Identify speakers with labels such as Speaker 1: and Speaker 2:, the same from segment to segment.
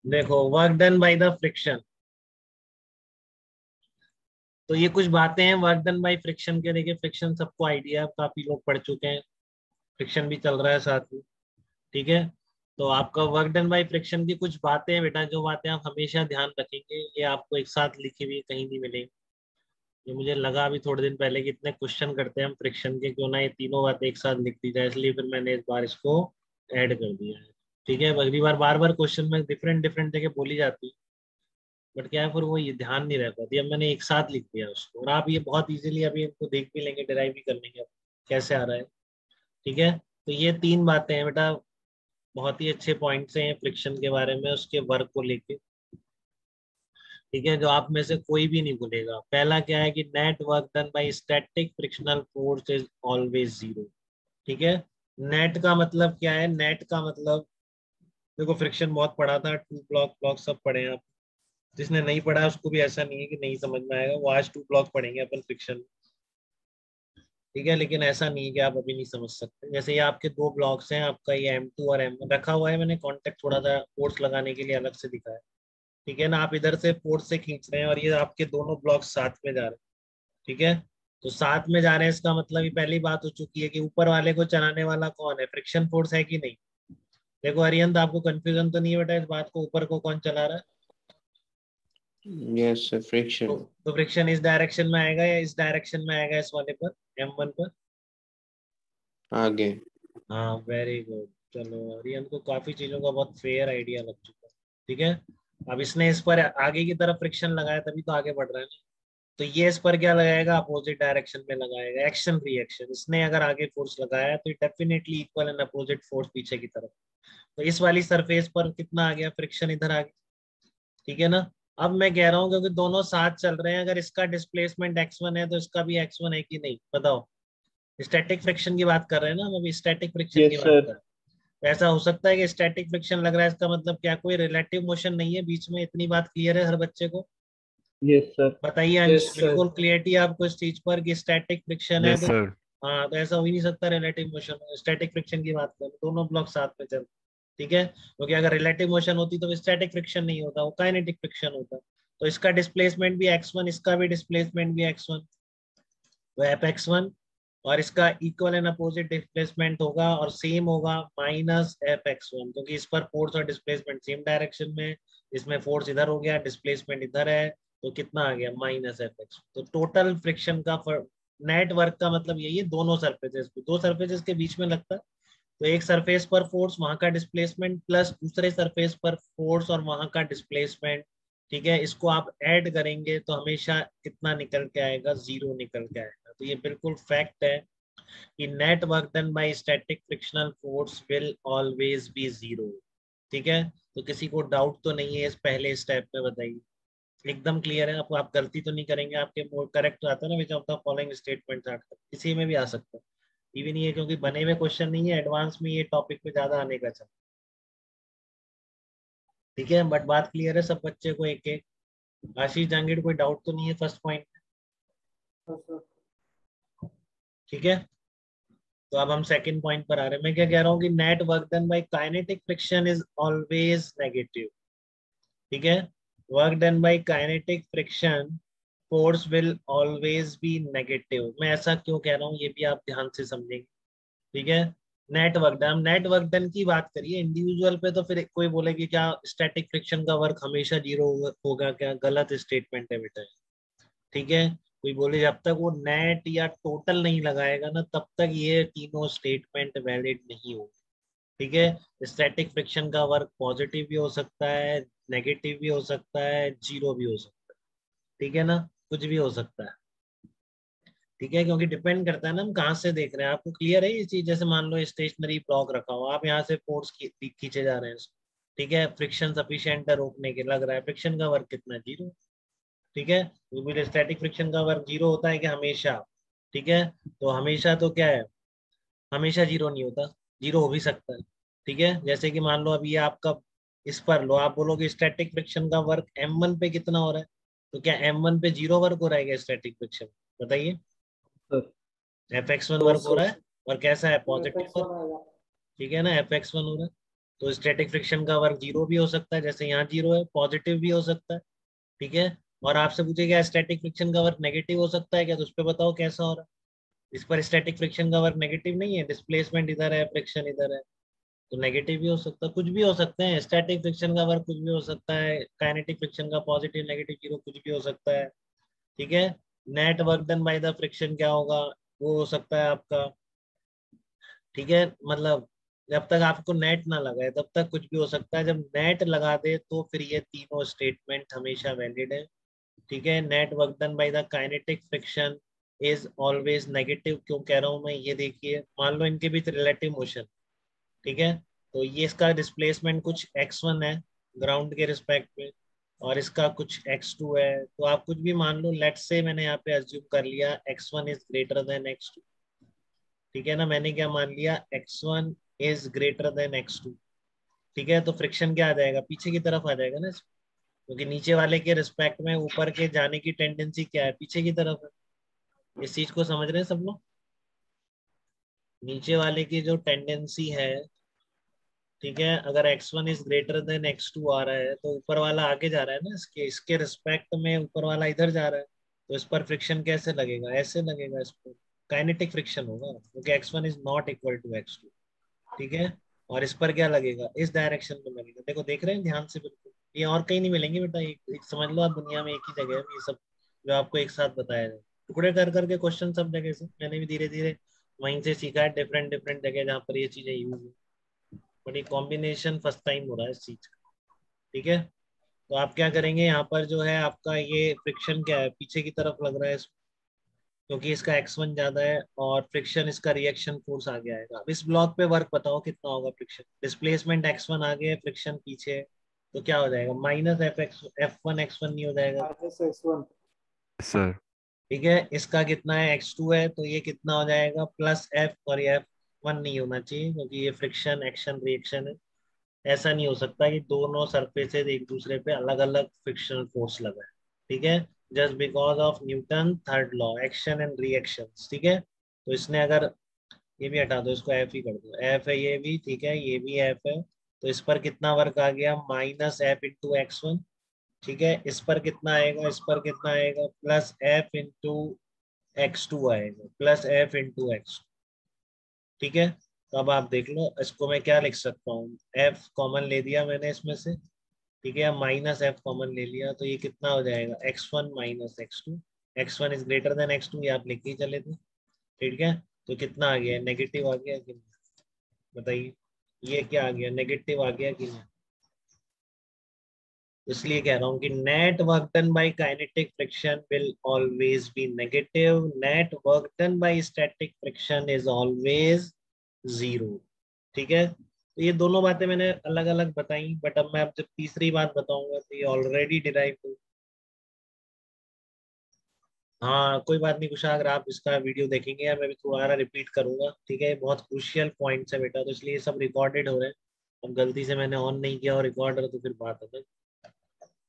Speaker 1: देखो, work done by the friction, तो ये कुछ बातें हैं वर्क डन बाय फ्रिक्शन के। देखिए फ्रिक्शन सबको आइडिया है, काफी लोग पढ़ चुके हैं, फ्रिक्शन भी चल रहा है साथ में। ठीक है, तो आपका वर्क डन बाय फ्रिक्शन की कुछ बातें हैं बेटा, जो बातें आप हमेशा ध्यान रखेंगे, ये आपको एक साथ लिखी हुई कहीं नहीं मिलेंगी। ये मुझे लगा अभी थोड़े दिन पहले कि इतने क्वेश्चन करते हैं हम फ्रिक्शन के, क्यों ना ये तीनों बातें एक साथ लिख दी जाए, इसलिए फिर मैंने इस बार इसको ऐड कर दिया है। ठीक है, अगली बार बार क्वेश्चन में डिफरेंट डिफरेंट जगह बोली जाती है, बट क्या है फिर वो ये ध्यान नहीं रह पाती। अब मैंने एक साथ लिख दिया उसको, और आप ये बहुत इजीली अभी इनको देख भी लेंगे, डिराइव भी कर लेंगे अब कैसे आ रहा है। ठीक है, तो ये तीन बातें हैं बेटा, बहुत ही अच्छे पॉइंट्स हैं फ्रिक्शन के बारे में, उसके वर्क को लेके। ठीक है, जो आप में से कोई भी नहीं भूलेगा। पहला क्या है कि net work done by static frictional force is always zero. ठीक है, नेट का मतलब क्या है? नेट का मतलब, देखो फ्रिक्शन बहुत पढ़ा था, टू ब्लॉक ब्लॉक सब पढ़े हैं आप। जिसने नहीं पढ़ा उसको भी ऐसा नहीं है कि नहीं समझ में आएगा, वो आज टू ब्लॉक पढ़ेंगे अपन फ्रिक्शन। ठीक है, लेकिन ऐसा नहीं है कि आप अभी नहीं समझ सकते। जैसे ये आपके दो ब्लॉक्स हैं, आपका ये M2 और M1 रखा हुआ है, मैंने कॉन्टेक्ट थोड़ा सा फोर्स लगाने के लिए अलग से दिखाया। ठीक है ना, आप इधर से फोर्स से खींच रहे हैं और ये आपके दोनों ब्लॉक साथ में जा रहे हैं। ठीक है, तो साथ में जा रहे हैं, इसका मतलब ये पहली बात हो चुकी है कि ऊपर वाले को चलाने वाला कौन है? फ्रिक्शन फोर्स है कि नहीं? देखो अरियंत, आपको कंफ्यूजन तो नहीं है बेटा इस बात को, ऊपर को कौन चला रहा है?
Speaker 2: Yes sir, friction.
Speaker 1: तो फ्रिक्शन इस डायरेक्शन में आएगा या इस डायरेक्शन में आएगा, इस वाले पर, M1 पर?
Speaker 2: आगे।
Speaker 1: हाँ वेरी गुड। चलो, अरियंत को काफी चीजों का बहुत फेयर आइडिया लग चुका है। ठीक है, अब इसने इस पर आगे की तरफ फ्रिक्शन लगाया, तभी तो आगे बढ़ रहा है ना। तो ये इस पर क्या लगाएगा? अपोजिट डायरेक्शन में लगाएगा, एक्शन रिएक्शन। इसने अगर आगे फोर्स लगाया तो definitely equal and opposite force पीछे की तरफ। तो इस वाली सरफेस पर कितना आ गया फ्रिक्शन? इधर आ गया। ठीक है ना, अब मैं कह रहा हूँ क्योंकि दोनों साथ चल रहे हैं, अगर इसका डिस्प्लेसमेंट x1 है तो इसका भी x1 है कि नहीं, बताओ। स्टैटिक फ्रिक्शन की बात कर रहे हैं ना हम, अभी स्टैटिक फ्रिक्शन की
Speaker 3: यस
Speaker 1: बात
Speaker 3: सर।
Speaker 1: कर रहे हैं। तो ऐसा हो सकता है कि स्टैटिक फ्रिक्शन लग रहा है, इसका मतलब क्या कोई रिलेटिव मोशन नहीं है बीच में? इतनी बात क्लियर है हर बच्चे को?
Speaker 3: Yes sir.
Speaker 1: बताइए
Speaker 3: यस
Speaker 1: अंश,
Speaker 3: सर।
Speaker 1: बिल्कुल क्लियरिटी है आपको इस चीज पर कि स्टैटिक फ्रिक्शन है
Speaker 4: यस
Speaker 1: तो?
Speaker 4: सर।
Speaker 1: हाँ, तो ऐसा हो ही नहीं सकता रिलेटिव मोशन। स्टैटिक फ्रिक्शन की बात करें, दोनों ब्लॉक साथ में चल। ठीक है, क्योंकि अगर रिलेटिव मोशन होती तो स्टैटिक फ्रिक्शन नहीं होता, वो काइनेटिक फ्रिक्शन होता। तो इसका डिस्प्लेसमेंट भी x1, इसका भी डिस्प्लेसमेंट भी x1, तो Fx1, और इसका इक्वल एंड अपोजिट डिस्प्लेसमेंट होगा और सेम होगा माइनस Fx1, क्योंकि इस पर फोर्स और डिस्प्लेसमेंट सेम डायरेक्शन में है। इसमें फोर्स इधर हो गया, डिस्प्लेसमेंट इधर है, तो कितना आ गया? Minus Fx। तो टोटल फ्रिक्शन का नेट वर्क का मतलब यही है, दोनों सरफेसेस पे, दो सरफेसेस के बीच में लगता है। तो एक सरफेस पर फोर्स, वहां का डिस्प्लेसमेंट, प्लस दूसरे सरफेस पर फोर्स और वहां का डिस्प्लेसमेंट। ठीक है, इसको आप ऐड करेंगे तो हमेशा कितना निकल के आएगा? जीरो निकल के आएगा। तो ये बिल्कुल फैक्ट है कि net work done by static frictional force will always be zero. ठीक है, तो किसी को डाउट तो नहीं है इस पहले स्टेप में? बताइए, एकदम क्लियर है आपको? आप गलती तो नहीं करेंगे? आपके मोड करेक्ट आता है ना, which of the following statement, किसी में भी आ सकता है। ये भी नहीं है, क्योंकि बने हुए क्वेश्चन नहीं है, एडवांस में ये टॉपिक पे ज्यादा आने का चांस। ठीक है, बट बात क्लियर है सब बच्चे को एक एक? आशीष जहांगीर, कोई डाउट तो नहीं है फर्स्ट पॉइंट? ठीक है, तो अब हम सेकंड पॉइंट पर आ रहे हैं। मैं क्या कह रहा हूँ कि net work done by kinetic friction is always negative. ठीक है, work done by kinetic friction force will always be negative. मैं ऐसा क्यों कह रहा हूँ ये भी आप ध्यान से समझेंगे। ठीक है, नेटवर्क डन, नेटवर्क डन की बात करिए इंडिविजुअल पे, तो फिर कोई बोले कि क्या स्टैटिक फ्रिक्शन का वर्क हमेशा जीरो होगा? क्या गलत स्टेटमेंट है बेटा। ठीक है, कोई बोले जब तक वो नेट या टोटल नहीं लगाएगा ना, तब तक ये तीनों स्टेटमेंट वैलिड नहीं होगी। ठीक है, स्टैटिक फ्रिक्शन का वर्क पॉजिटिव भी हो सकता है, नेगेटिव भी हो सकता है, जीरो भी हो सकता है। ठीक है ना, कुछ भी हो सकता है। ठीक है, क्योंकि डिपेंड करता है ना हम कहाँ से देख रहे हैं। आपको क्लियर है ये चीज? जैसे मान लो स्टेशनरी ब्लॉक रखा हो, आप यहाँ से फोर्स खींचे जा रहे हैं। ठीक है, फ्रिक्शन सफिशिएंट है रोकने के, लग रहा है फ्रिक्शन का वर्क कितना? जीरो। ठीक है, तो स्टैटिक फ्रिक्शन का वर्क जीरो होता है कि हमेशा? ठीक है, तो हमेशा तो क्या है? हमेशा जीरो नहीं होता, जीरो हो भी सकता है। ठीक है, जैसे कि मान लो अभी ये आपका, इस पर लो, आप बोलोगे स्टैटिक फ्रिक्शन का वर्क M1 पे कितना हो रहा है, तो क्या M1 पे जीरो वर्क हो रहा है क्या स्टैटिक फ्रिक्शन? बताइए।
Speaker 3: सर
Speaker 1: Fx1
Speaker 3: तो
Speaker 1: वर्क हो रहा है, और कैसा है? Positive
Speaker 3: FX1
Speaker 1: work.
Speaker 3: आएगा।
Speaker 1: ठीक है ना, Fx1 हो रहा है। तो स्टैटिक फ्रिक्शन का वर्क जीरो भी हो सकता है, जैसे यहाँ जीरो है, पॉजिटिव भी हो सकता है, ठीक है। और आपसे पूछेगा स्टैटिक फ्रिक्शन का वर्क नेगेटिव हो सकता है क्या, तो उस पर बताओ कैसा हो रहा है। इस पर स्टैटिक फ्रिक्शन का वर्क नेगेटिव नहीं है, डिस्प्लेसमेंट इधर है, फ्रिक्शन इधर है, तो नेगेटिव भी हो सकता है, कुछ भी हो सकते हैं। स्टैटिक फ्रिक्शन का वर्क कुछ भी हो सकता है, काइनेटिक फ्रिक्शन का पॉजिटिव नेगेटिव जीरो कुछ भी हो सकता है, ठीक है। Net work done by the friction क्या होगा, वो हो सकता है आपका, ठीक है। मतलब जब तक आपको नेट ना लगाए तब तक कुछ भी हो सकता है, जब नेट लगा दे तो फिर ये तीनों स्टेटमेंट हमेशा वैलिड है, ठीक है। Net work done by the kinetic friction is always negative. क्यों कह रहा हूँ मैं, ये देखिए, मान लो इनके बीच रिलेटिव मोशन, ठीक है, तो ये इसका डिस्प्लेसमेंट कुछ x1 है ग्राउंड के रिस्पेक्ट में, और इसका कुछ x2 है, तो आप कुछ भी मान लो, लेट से मैंने यहाँ पे अज्यूम कर लिया x1 is greater than x2, ठीक है ना। मैंने क्या मान लिया, x1 is greater than x2, ठीक है। तो फ्रिक्शन क्या आ जाएगा, पीछे की तरफ आ जाएगा ना, क्योंकि नीचे वाले के रिस्पेक्ट में ऊपर के जाने की टेंडेंसी क्या है, पीछे की तरफ है। इस चीज को समझ रहे हैं सब लोग, नीचे वाले की जो टेंडेंसी है, ठीक है, अगर x1 is greater than x2 आ रहा है तो ऊपर वाला आगे जा रहा है ना, इसके इसके रिस्पेक्ट में ऊपर वाला इधर जा रहा है, तो इस पर फ्रिक्शन कैसे लगेगा, ऐसे लगेगा, इस पर काइनेटिक फ्रिक्शन होगा, क्योंकि x1 is not equal to x2, ठीक है। और इस पर क्या लगेगा, इस डायरेक्शन में लगेगा। देखो देख रहे हैं ध्यान से, बिल्कुल ये और कहीं नहीं मिलेंगे बेटा, एक समझ लो आप, दुनिया में एक ही जगह है ये सब जो आपको एक साथ बताया जाए। टुकड़े कर करके क्वेश्चन सब जगह से मैंने भी धीरे धीरे वहीं से सीखा है, डिफरेंट डिफरेंट जगह जहाँ पर ये चीजें यूज है, बट ये कॉम्बिनेशन फर्स्ट टाइम हो रहा है इस चीज का, ठीक है। तो आप क्या करेंगे, यहाँ पर जो है आपका ये फ्रिक्शन क्या है, पीछे की तरफ लग रहा है क्योंकि इसका x1 ज्यादा है, और फ्रिक्शन इसका रिएक्शन फोर्स आगे आएगा। अब इस ब्लॉक पे वर्क बताओ कितना होगा फ्रिक्शन, डिस्प्लेसमेंट x1 आगे है, फ्रिक्शन पीछे है, तो क्या हो जाएगा, माइनस f1 x1 नहीं हो जाएगा,
Speaker 3: माइनस x1।
Speaker 4: सर।
Speaker 1: ठीक है। इसका कितना है, x2 है, तो ये कितना हो जाएगा, प्लस f, और ये f1 नहीं होना चाहिए क्योंकि ये फ्रिक्शन एक्शन रिएक्शन है। ऐसा नहीं हो सकता कि दोनों सरफेसेस एक दूसरे पे अलग अलग फ्रिक्शनल फोर्स लगाए, ठीक है, just because of Newton third law, action and reaction, ठीक है। तो इसने अगर ये भी हटा दो, इसको एफ ही कर दो, एफ है ये भी, ठीक है, ये भी एफ है, तो इस पर कितना वर्क आ गया, माइनस एफ इंटू x1, ठीक है। इस पर कितना आएगा, इस पर कितना आएगा, प्लस एफ इंटू x2 आएगा, प्लस एफ इंटू x, ठीक है। तो अब आप देख लो, इसको मैं क्या लिख सकता हूँ, एफ कॉमन ले दिया मैंने इसमें से, ठीक है, माइनस एफ कॉमन ले लिया, तो ये कितना हो जाएगा, x1 minus x2, x1 is greater than x2, ये आप लिख के ही चले थे, ठीक है। तो कितना आ गया, नेगेटिव आ गया कि नहीं, बताइए, ये क्या आ गया, नेगेटिव आ गया कि नहीं। इसलिए कह रहा हूँ कि net work done by kinetic friction will always be negative, net work done by static friction is always zero, ठीक है। तो ये दोनों बातें मैंने अलग अलग बताई, बट अब मैं अब जब तीसरी बात बताऊंगा तो ये ऑलरेडी डिराइव हुई। हाँ कोई बात नहीं कुशा, अगर आप इसका वीडियो देखेंगे या मैं भी दोबारा रिपीट करूंगा, ठीक है, ये बहुत क्रूशियल पॉइंट्स है बेटा, तो इसलिए ये सब रिकॉर्डेड हो रहे हैं। अब गलती से मैंने ऑन नहीं किया और रिकॉर्डर, तो फिर बात है,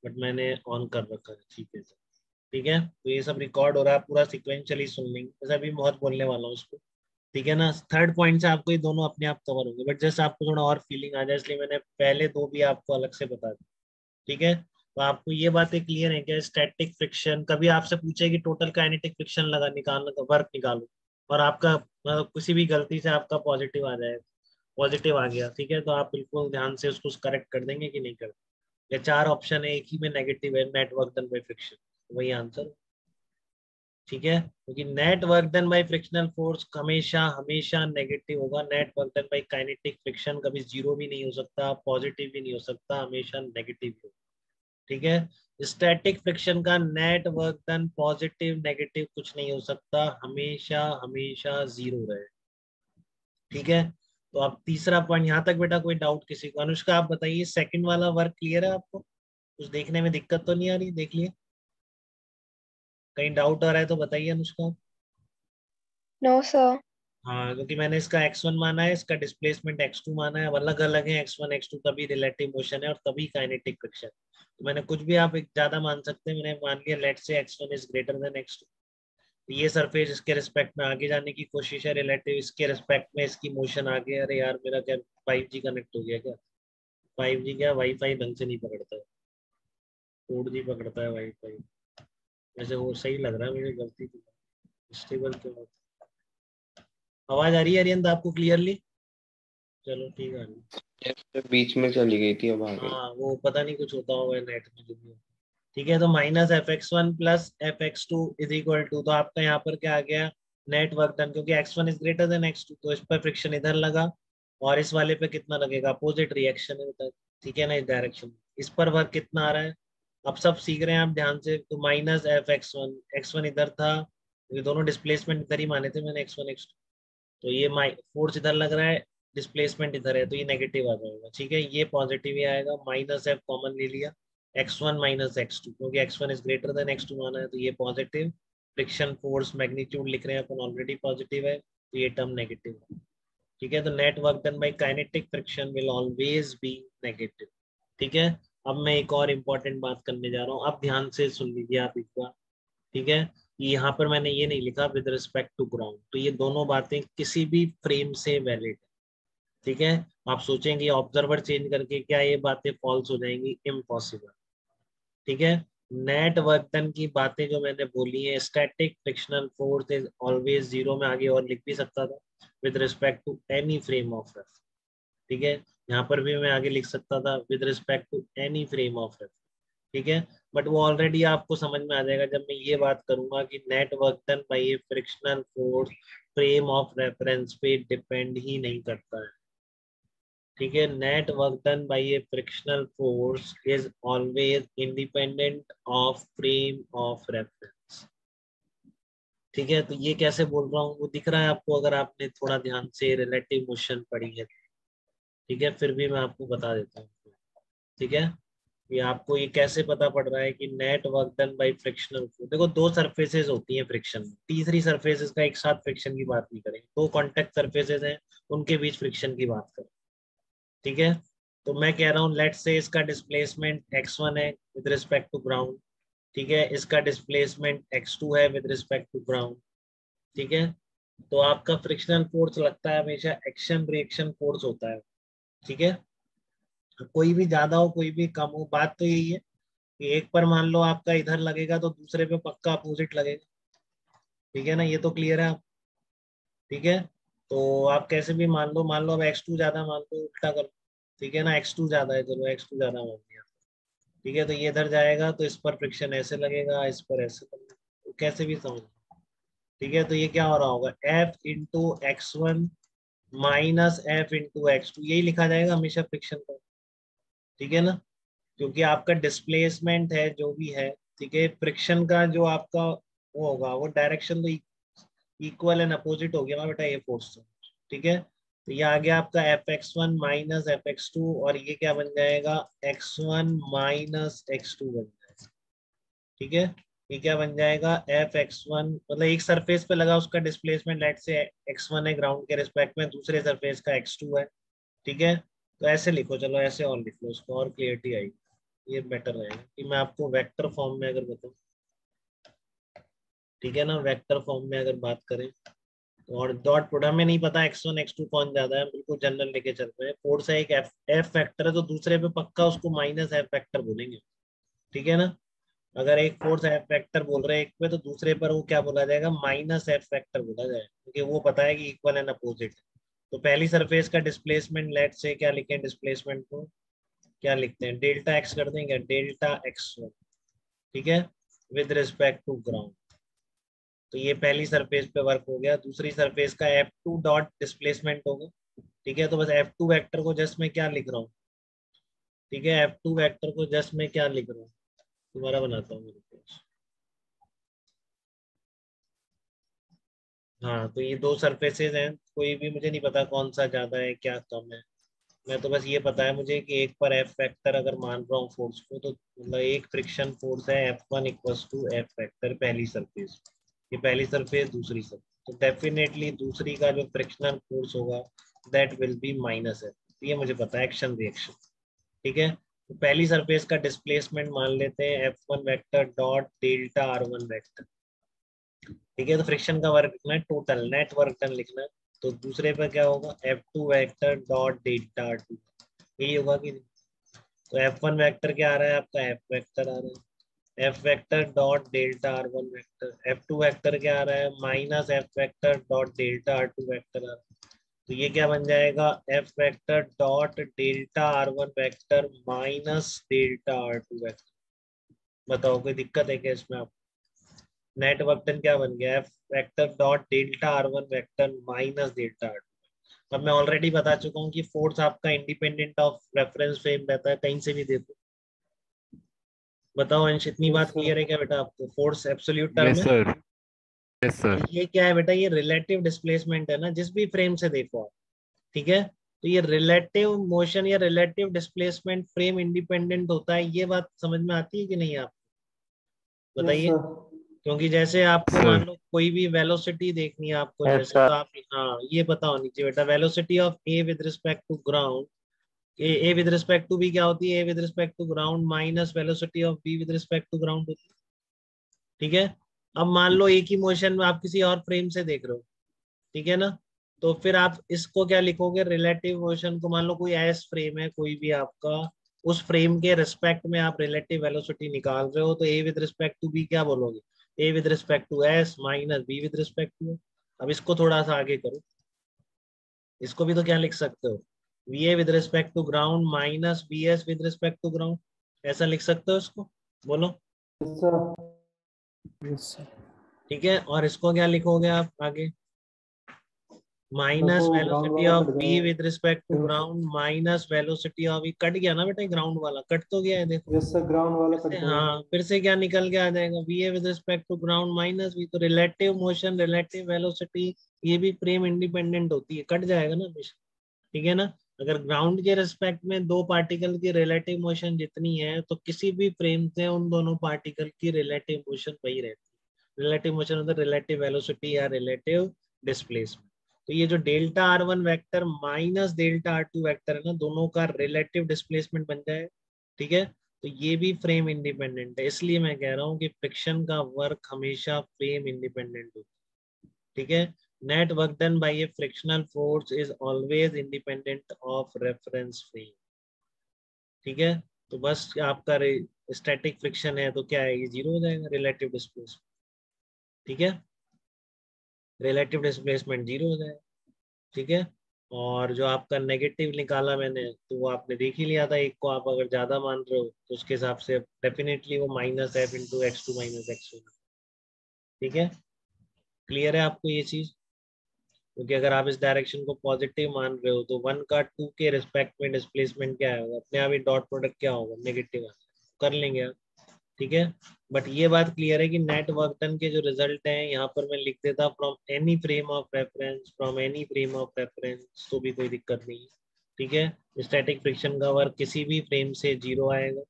Speaker 1: बट मैंने ऑन कर रखा है, ठीक है, ठीक है। तो ये सब रिकॉर्ड हो रहा है, पूरा सिक्वेंशली सुन लेंगे, वैसे अभी बहुत बोलने वाला हूँ उसको, ठीक है ना। थर्ड पॉइंट से आपको ये दोनों अपने आप कवर होंगे, बट जस्ट आपको थोड़ा और फीलिंग आ जाए इसलिए मैंने पहले दो भी आपको अलग से बता दी, ठीक है। तो आपको ये बातें क्लियर है क्या, स्टैटिक फ्रिक्शन, कभी आपसे पूछे कि टोटल काइनेटिक फ्रिक्शन लगा निकालना, तो वर्क निकालो, और आपका किसी भी गलती से आपका पॉजिटिव आ जाए, पॉजिटिव आ गया, ठीक है, तो आप बिल्कुल ध्यान से उसको करेक्ट कर देंगे कि नहीं कर, या चार ऑप्शन है एक ही में नेगेटिव है, नेटवर्क डन बाय फ्रिक्शन, वही आंसर, ठीक है। क्योंकि net work done by frictional force हमेशा हमेशा नेगेटिव होगा, net work done by kinetic friction कभी जीरो भी नहीं हो सकता, पॉजिटिव भी नहीं हो सकता, हमेशा नेगेटिव होगा, ठीक है। स्टैटिक फ्रिक्शन का net work done positive negative कुछ नहीं हो सकता, हमेशा हमेशा जीरो रहे, ठीक है। तो अब तीसरा पॉइंट यहाँ तक बेटा, कोई डाउट किसी को, अनुष्का आप बताइए, सेकंड वाला वर्क क्लियर है आपको, कुछ देखने में दिक्कत तो नहीं आ रही, देख लिए, कहीं डाउट आ रहा है तो बताइए अनुष्का।
Speaker 5: No sir.
Speaker 1: हाँ क्योंकि मैंने इसका x1 माना है, इसका डिस्प्लेसमेंट x2 माना है, अब अलग अलग है x1 x2, तभी रिलेटिव मोशन है और तभी काइनेटिक फ्रिक्शन। तो मैंने कुछ भी आप एक ज्यादा मान सकते हैं, मैंने मान लिया लेट से x1 is greater than x2, तो ये सरफेस इसके रिस्पेक्ट में आगे जाने की कोशिश है, रिलेटिव इसके रिस्पेक्ट में इसकी मोशन आगे, अरे यार मेरा क्या 5G कनेक्ट हो गया क्या, 5G क्या, वाईफाई ढंग से नहीं पकड़ता है, 4G पकड़ता है वाईफाई। वैसे वो सही लग रहा है मुझे, गलती की स्टेबल क्यों होता है। आवाज आ रही है अरियंत आपको क्लियरली? चलो ठीक है।
Speaker 2: Yes, बीच में चली गई थी, अब आ गई।
Speaker 1: हाँ वो पता नहीं कुछ होता होगा नेट में जो भी हो। ठीक है, तो minus fx1 plus fx2 is equal to, तो आपका यहाँ पर क्या आ गया, नेट वर्क डन, क्योंकि x1 is greater than x2, तो इस पर फ्रिक्शन इधर लगा और इस वाले पे कितना लगेगा, अपोजिट रिएक्शन है उधर। ठीक है ना, इस डायरेक्शन। इस पर वर्क कितना आ रहा है, अब सब सीख रहे हैं आप ध्यान से। तो माइनस fx1, x1 इधर था, ये दोनों डिस्प्लेसमेंट इधर ही माने थे मैंने, x1 x2, तो ये फोर्स इधर लग रहा है, डिस्प्लेसमेंट इधर है, तो ये नेगेटिव आ जाएगा। ठीक है, ये पॉजिटिव ही आएगा, माइनस एफ कॉमन ले लिया, x1 माइनस x2, क्योंकि x1 is greater than x2 माना है, तो ये पॉजिटिव। फ्रिक्शन फोर्स मैग्नीट्यूड लिख रहे हैं अपन, ऑलरेडी पॉजिटिव है, तो ये टर्म नेगेटिव है। ठीक है, तो net work done by kinetic friction will always be negative. ठीक है, अब मैं एक और इम्पोर्टेंट बात करने जा रहा हूँ, अब ध्यान से सुन लीजिए आप एक बार। ठीक है, यहाँ पर मैंने ये नहीं लिखा विद रिस्पेक्ट टू ग्राउंड, तो ये दोनों बातें किसी भी फ्रेम से वैलिड। ठीक है, आप सोचेंगे ऑब्जर्वर चेंज करके क्या ये बातें फॉल्स हो जाएंगी, इम्पॉसिबल। ठीक है, नेट वर्क डन की बातें जो मैंने बोली है, static frictional force is always zero, में आगे और लिख भी सकता था, with respect to any frame of reference. ठीक है, यहाँ पर भी मैं आगे लिख सकता था with respect to any frame of reference. ठीक है, बट वो ऑलरेडी आपको समझ में आ जाएगा जब मैं ये बात करूंगा कि net work done by A frictional force frame of reference पे डिपेंड ही नहीं करता है। ठीक है, net work done by A frictional force is always independent of frame of reference. ठीक है, तो ये कैसे बोल रहा हूँ वो दिख रहा है आपको, अगर आपने थोड़ा ध्यान से रिलेटिव मोशन पढ़ी है। ठीक है, फिर भी मैं आपको बता देता हूँ। ठीक है, ये आपको ये कैसे पता पड़ रहा है कि net work done by frictional force. देखो दो सरफेसेस होती हैं फ्रिक्शन में, तीसरी सरफेसेस का एक साथ फ्रिक्शन की बात नहीं करेंगे, दो कॉन्टेक्ट सरफेसेस हैं उनके बीच फ्रिक्शन की बात करें। ठीक है, तो मैं कह रहा हूँ लेट्स से इसका डिस्प्लेसमेंट x1 है विद रिस्पेक्ट टू ग्राउंड। ठीक है, इसका डिस्प्लेसमेंट x2 है विद रिस्पेक्ट टू ग्राउंड। ठीक है, तो आपका फ्रिक्शनल फोर्स लगता है हमेशा एक्शन रिएक्शन फोर्स होता है। ठीक है, कोई भी ज्यादा हो कोई भी कम हो, बात तो यही है कि एक पर मान लो आपका इधर लगेगा तो दूसरे पे पक्का अपोजिट लगेगा। ठीक है ना, ये तो क्लियर है आप। ठीक है, तो आप कैसे भी मान लो अब x2 ज्यादा मान लो, उल्टा कर। ठीक है ना, x2 ज्यादा है, चलो x2 ज्यादा मान लिया। ठीक है, तो ये इधर जाएगा तो इस पर फ्रिक्शन ऐसे लगेगा, इस पर ऐसे लगेगा, तो कैसे भी समझ। ठीक है, तो ये क्या हो रहा होगा, F into x1 minus F into x2, यही लिखा जाएगा हमेशा फ्रिक्शन का। ठीक है ना, क्योंकि आपका डिस्प्लेसमेंट है जो भी है। ठीक है, फ्रिक्शन का जो आपका वो होगा वो डायरेक्शन तो इक्वल एंड अपोजिट हो गया ना बेटा, ये फोर्स। ठीक है, तो ये आ गया आपका fx1 माइनस fx2, और ये क्या बन जाएगा, x1 माइनस x2 बन जाएगा। ठीक है, ये क्या बन जाएगा, fx1 मतलब एक सरफेस पे लगा उसका डिस्प्लेसमेंट लेट से x1 है ग्राउंड के रिस्पेक्ट में, दूसरे सरफेस का x2 है। ठीक है, तो ऐसे लिखो, चलो ऐसे और लिख लो उसको, और क्लियरिटी आएगी, ये बेटर रहेगा कि मैं आपको वेक्टर फॉर्म में अगर बताऊं। ठीक है ना, वेक्टर फॉर्म में अगर बात करें, और डॉट प्रोडक्ट में नहीं पता x1 x2 कौन ज्यादा है, बिल्कुल जनरल लेके चल रहे हैं। फोर्स है एक एफ फैक्टर है, तो दूसरे पे पक्का उसको माइनस एफ फैक्टर बोलेंगे। ठीक है ना, अगर एक फोर्स एफ फैक्टर बोल रहे हैं एक पे, तो दूसरे पर वो क्या बोला जाएगा, माइनस एफ फैक्टर बोला जाएगा, क्योंकि वो पता है कि इक्वल एंड अपोजिट। तो पहली सरफेस का डिस्प्लेसमेंट लेट से क्या लिखें, डिस्प्लेसमेंट को क्या लिखते हैं, डेल्टा एक्स कर देंगे, डेल्टा x1। ठीक है, विद रिस्पेक्ट टू ग्राउंड, तो ये पहली सरफेस पे वर्क हो गया, दूसरी सरफेस का F2 डॉट डिस्प्लेसमेंट होगा। ठीक है, तो बस F2 वेक्टर को जस्ट मैं क्या लिख रहा हूँ, ठीक है, F2 वेक्टर को जस्ट मैं क्या लिख रहा हूँ, दोबारा बनाता हूँ मेरे पास। हाँ, तो ये दो सरफेसेस हैं, कोई भी मुझे नहीं पता कौन सा ज्यादा है क्या कम है, मैं तो बस ये पता है मुझे कि एक पर एफ फैक्टर अगर मान रहा हूँ फोर्स को, तो मतलब एक फ्रिक्शन फोर्स है F1 equals to F factor पहली सरफेस, ये पहली सरफेस दूसरी सरफेस, तो डेफिनेटली दूसरी का जो फ्रिक्शनल फोर्स होगा दैट विल बी माइनस है, ये मुझे पता है, एक्शन रिएक्शन। ठीक है, तो पहली सरफेस का डिस्प्लेसमेंट मान लेते हैं F1 vector dot delta R1 vector. ठीक है, तो फ्रिक्शन का वर्क लिखना है, टोटल नेट वर्क डन लिखना है, तो दूसरे पर क्या होगा, F2 vector dot delta R2, यही होगा कि नहीं। तो F1 वेक्टर क्या आ रहा है आपका, F वेक्टर आ रहा है, F vector dot delta R1 vector. F2 vector क्या आ रहा है, minus F vector dot delta R2 vector आ रहा है। तो ये क्या बन जाएगा, F vector dot delta R1 vector minus delta R2 vector. बताओ कोई दिक्कत है क्या इसमें आप, नेट वेक्टर क्या बन गया, F vector dot delta R1 vector minus delta R2। अब मैं ऑलरेडी बता चुका हूँ कि फोर्स आपका इंडिपेंडेंट ऑफ रेफरेंस फ्रेम रहता है, कहीं से भी देखो। बताओ अंश, इतनी बात क्लियर है क्या बेटा आपको, फोर्स एब्सोल्यूट टर्म
Speaker 4: यस
Speaker 1: है।
Speaker 4: सर, यस
Speaker 1: और
Speaker 4: सर।
Speaker 1: ये क्या है बेटा, ये रिलेटिव डिस्प्लेसमेंट है ना, जिस भी फ्रेम से देखो आप, ठीक है। तो ये रिलेटिव मोशन या रिलेटिव डिस्प्लेसमेंट फ्रेम इंडिपेंडेंट होता है, ये बात समझ में आती है कि नहीं आप बताइए। क्योंकि जैसे आपको मान
Speaker 4: सर
Speaker 1: लो कोई भी वेलोसिटी देखनी है आपको,
Speaker 2: Yes,
Speaker 1: जैसे
Speaker 2: sir.
Speaker 1: तो आप, हाँ ये बताओ नीचे बेटा, velocity of A with respect to ground, A with respect to B क्या होती है, A with respect to ground minus velocity of B with respect to ground होती है, ठीक है। अब मान लो एक ही मोशन में आप किसी और फ्रेम से देख रहे हो, ठीक है ना, तो फिर आप इसको क्या लिखोगे, रिलेटिव मोशन को, मान लो कोई एस फ्रेम है कोई भी आपका, उस फ्रेम के रिस्पेक्ट में आप रिलेटिव वेलोसिटी निकाल रहे हो, तो A with respect to B क्या बोलोगे, A with respect to S minus B with respect to. अब इसको थोड़ा सा आगे करो, इसको भी तो क्या लिख सकते हो, V A with respect to ground minus V S with respect to ground, ऐसा लिख सकते हो इसको, बोलो। ठीक है, और इसको क्या लिखोगे आप आगे, minus velocity of B with respect to ground minus velocity of, cut गया ना बेटा ग्राउंड वाला, कट तो गया है देखो।
Speaker 3: यस सर, ग्राउंड वाला कट गया।
Speaker 1: हाँ फिर से क्या निकल के आ जाएगा, V A with respect to ground minus V, तो रिलेटिव मोशन रिलेटिव वेलोसिटी ये भी फ्रेम इंडिपेंडेंट होती है, कट जाएगा ना हमेशा, ठीक है ना। अगर ग्राउंड के रिस्पेक्ट में दो पार्टिकल की रिलेटिव मोशन जितनी है, तो किसी भी फ्रेम से उन दोनों पार्टिकल की रिलेटिव मोशन वही रहती है। रिलेटिव मोशन मतलब रिलेटिव वेलोसिटी या रिलेटिव डिस्प्लेसमेंट। तो ये जो delta R1 vector minus delta R2 vector है ना, दोनों का रिलेटिव डिस्प्लेसमेंट बन जाए, ठीक है। तो ये भी फ्रेम इंडिपेंडेंट है, इसलिए मैं कह रहा हूँ कि फ्रिक्शन का वर्क हमेशा फ्रेम इंडिपेंडेंट होता है, ठीक है। Net work done by A frictional force is always independent of reference frame, ठीक है। तो बस आपका स्टैटिक फ्रिक्शन है तो क्या है, ये जीरो हो जाएगा, रिलेटिव डिस्प्लेसमेंट, ठीक है, रिलेटिव डिस्प्लेसमेंट जीरो हो जाएगा, ठीक है। और जो आपका नेगेटिव निकाला मैंने, तो वो आपने देख ही लिया था, एक को आप अगर ज्यादा मान रहे हो तो उसके हिसाब से डेफिनेटली वो minus F into X two minus X होगा, ठीक है। क्लियर है आपको ये चीज, क्योंकि अगर आप इस डायरेक्शन को पॉजिटिव मान रहे हो तो वन का टू के रिस्पेक्ट में डिस्प्लेसमेंट क्या होगा, अपने आप ही डॉट प्रोडक्ट क्या होगा, नेगेटिव कर लेंगे आप, ठीक है। बट ये बात क्लियर है कि नेट वर्क डन के जो रिजल्ट हैं यहाँ पर मैं लिख देता from any frame of reference, from any frame of reference, तो भी कोई दिक्कत नहीं है, ठीक है। स्टैटिक फ्रिक्शन का वर्क किसी भी फ्रेम से जीरो आएगा,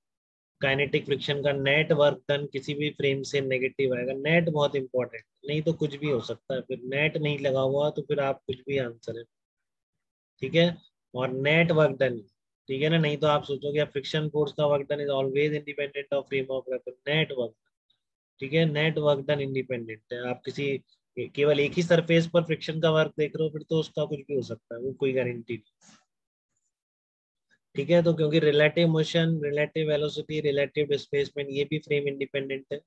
Speaker 1: काइनेटिक फ्रिक्शन का नेट वर्क डन किसी भी फ्रेम से नेगेटिव आएगा। नेट बहुत इंपॉर्टेंट, नहीं तो कुछ भी हो सकता है, फिर नेट नहीं लगा हुआ तो फिर आप कुछ भी आंसर है, ठीक है। और नेट वर्क डन, ठीक है ना, नहीं तो आप सोचोगे फ्रिक्शन फोर्स का work done is always independent of frame of reference, net work, ठीक है, नेट वर्क डन इंडिपेंडेंट है। आप किसी केवल एक ही सरफेस पर फ्रिक्शन का वर्क देख रहे हो, फिर तो उसका कुछ भी हो सकता है, वो कोई गारंटी नहीं, ठीक है। तो क्योंकि relative motion relative velocity relative displacement ये भी फ्रेम इंडिपेंडेंट है,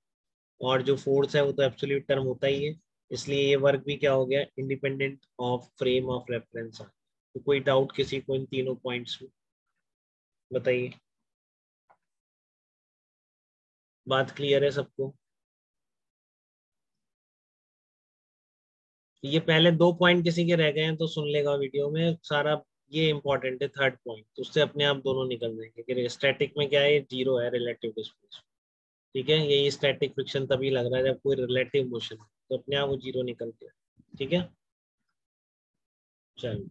Speaker 1: और जो फोर्स है वो तो एब्सोल्यूट टर्म होता ही है, इसलिए ये वर्क भी क्या हो गया, independent of frame of reference. तो कोई डाउट किसी को इन तीनों पॉइंट्स में, बताइए, बात क्लियर है सबको। ये पहले दो पॉइंट किसी के रह गए हैं तो सुन लेगा वीडियो में सारा, ये इंपॉर्टेंट है थर्ड पॉइंट, तो उससे अपने आप दोनों निकल जाएंगे कि स्टैटिक में क्या है, जीरो है रिलेटिव डिस्प्लेसमेंट, ठीक है। यही स्टैटिक फ्रिक्शन तभी लग रहा है जब कोई रिलेटिव मोशन है, तो अपने आप वो जीरो निकलते हैं, ठीक है। चलिए।